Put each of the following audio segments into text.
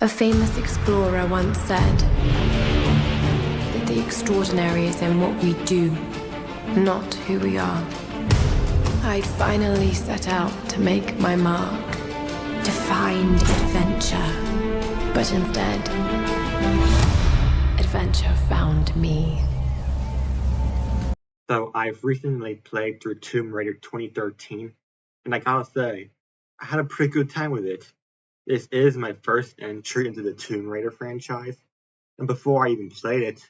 A famous explorer once said that the extraordinary is in what we do, not who we are. I'd finally set out to make my mark, to find adventure. But instead, adventure found me. So I've recently played through Tomb Raider 2013, and I gotta say, I had a pretty good time with it. This is my first entry into the Tomb Raider franchise, and before I even played it,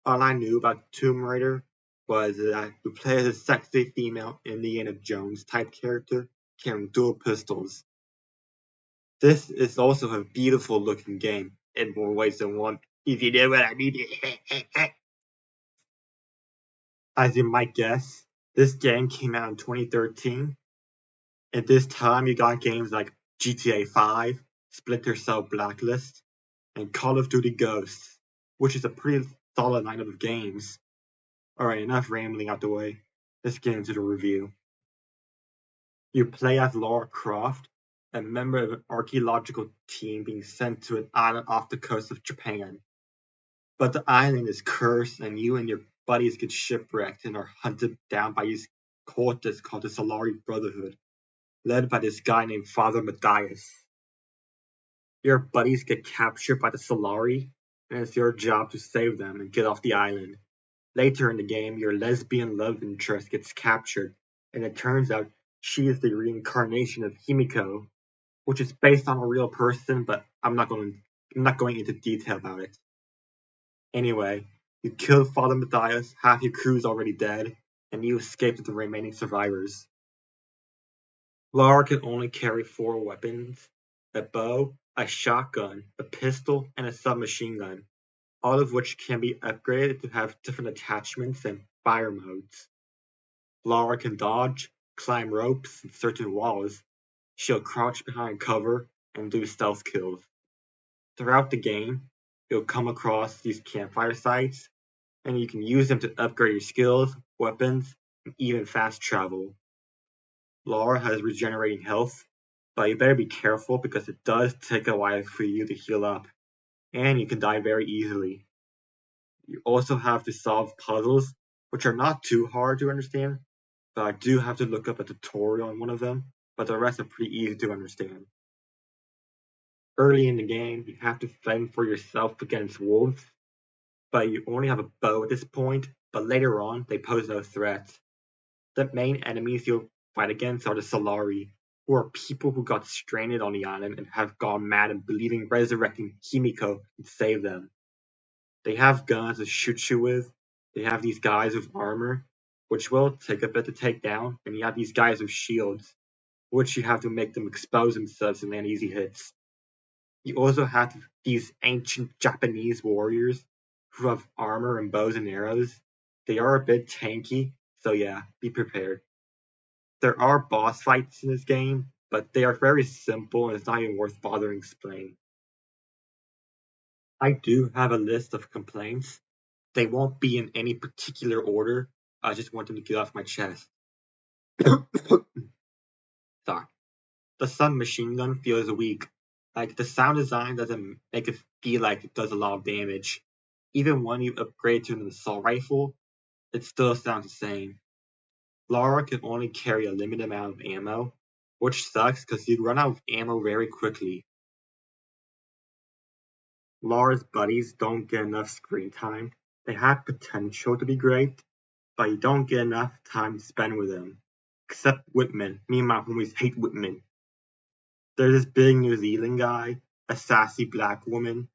all I knew about Tomb Raider was that you play as a sexy female Indiana Jones type character carrying dual pistols. This is also a beautiful looking game in more ways than one, if you know what I mean. As you might guess, this game came out in 2013. At this time, you got games like GTA 5, Splinter Cell Blacklist, and Call of Duty Ghosts, which is a pretty solid lineup of games. Alright, enough rambling out the way. Let's get into the review. You play as Lara Croft, a member of an archaeological team being sent to an island off the coast of Japan. But the island is cursed, and you and your buddies get shipwrecked and are hunted down by these cultists called the Solari Brotherhood, led by this guy named Father Matthias. Your buddies get captured by the Solari, and it's your job to save them and get off the island. Later in the game, your lesbian love interest gets captured, and it turns out she is the reincarnation of Himiko, which is based on a real person, but I'm not going into detail about it. Anyway, you kill Father Matthias, half your crew's already dead, and you escape with the remaining survivors. Lara can only carry 4 weapons: a bow, a shotgun, a pistol, and a submachine gun, all of which can be upgraded to have different attachments and fire modes. Lara can dodge, climb ropes and certain walls. She'll crouch behind cover and do stealth kills. Throughout the game, you'll come across these campfire sites, and you can use them to upgrade your skills, weapons, and even fast travel. Lara has regenerating health, but you better be careful because it does take a while for you to heal up, and you can die very easily. You also have to solve puzzles, which are not too hard to understand, but I do have to look up a tutorial on one of them, but the rest are pretty easy to understand. Early in the game, you have to fend for yourself against wolves, but you only have a bow at this point, but later on, they pose no threat. The main enemies you'll fight against are the Solari, who are people who got stranded on the island and have gone mad and believing resurrecting Himiko can save them. They have guns to shoot you with, they have these guys with armor, which will take a bit to take down, and you have these guys with shields, which you have to make them expose themselves and land easy hits. You also have these ancient Japanese warriors who have armor and bows and arrows. They are a bit tanky, so yeah, be prepared. There are boss fights in this game, but they are very simple and it's not even worth bothering explaining. I do have a list of complaints. They won't be in any particular order. I just want them to get off my chest. Sorry. The submachine gun feels weak. Like, the sound design doesn't make it feel like it does a lot of damage. Even when you upgrade to an assault rifle, it still sounds the same. Lara can only carry a limited amount of ammo, which sucks because you run out of ammo very quickly. Lara's buddies don't get enough screen time. They have potential to be great, but you don't get enough time to spend with them. Except Whitman. Me and my homies hate Whitman. There's this big New Zealand guy, a sassy black woman,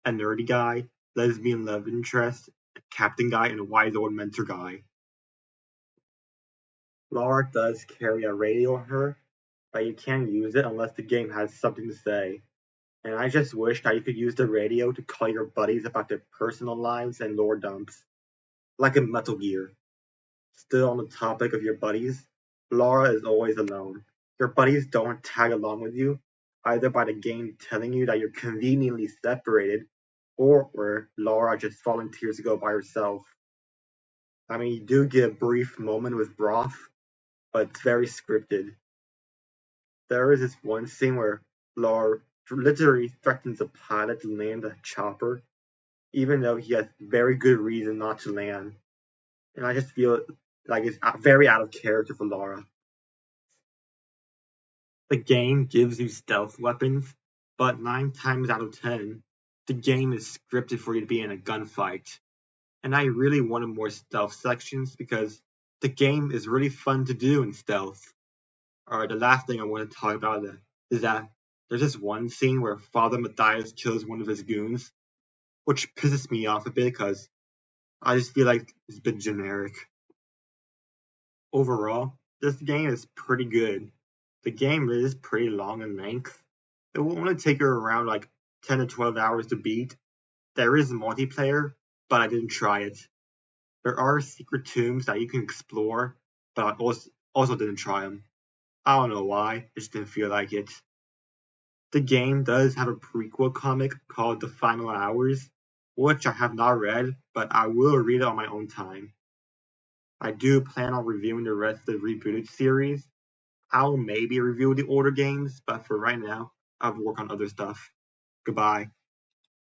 a nerdy guy, lesbian love interest, a captain guy, and a wise old mentor guy. Lara does carry a radio on her, but you can't use it unless the game has something to say. And I just wish that you could use the radio to call your buddies about their personal lives and lore dumps. Like in Metal Gear. Still on the topic of your buddies, Lara is always alone. Your buddies don't tag along with you, either by the game telling you that you're conveniently separated, or where Lara just volunteers to go by herself. I mean, you do get a brief moment with Broth, but it's very scripted. There is this one scene where Lara literally threatens a pilot to land the chopper, even though he has very good reason not to land. And I just feel like it's very out of character for Lara. The game gives you stealth weapons, but 9 times out of 10, the game is scripted for you to be in a gunfight. And I really wanted more stealth sections because the game is really fun to do in stealth. Alright, the last thing I want to talk about is that there's this one scene where Father Mathias kills one of his goons, which pisses me off a bit because I just feel like it's a bit generic. Overall, this game is pretty good. The game is pretty long in length. It will only take you around like 10 to 12 hours to beat. There is multiplayer, but I didn't try it. There are secret tombs that you can explore, but I also didn't try them. I don't know why, I just didn't feel like it. The game does have a prequel comic called The Final Hours, which I have not read, but I will read it on my own time. I do plan on reviewing the rest of the rebooted series. I'll maybe review the older games, but for right now, I'll work on other stuff. Goodbye.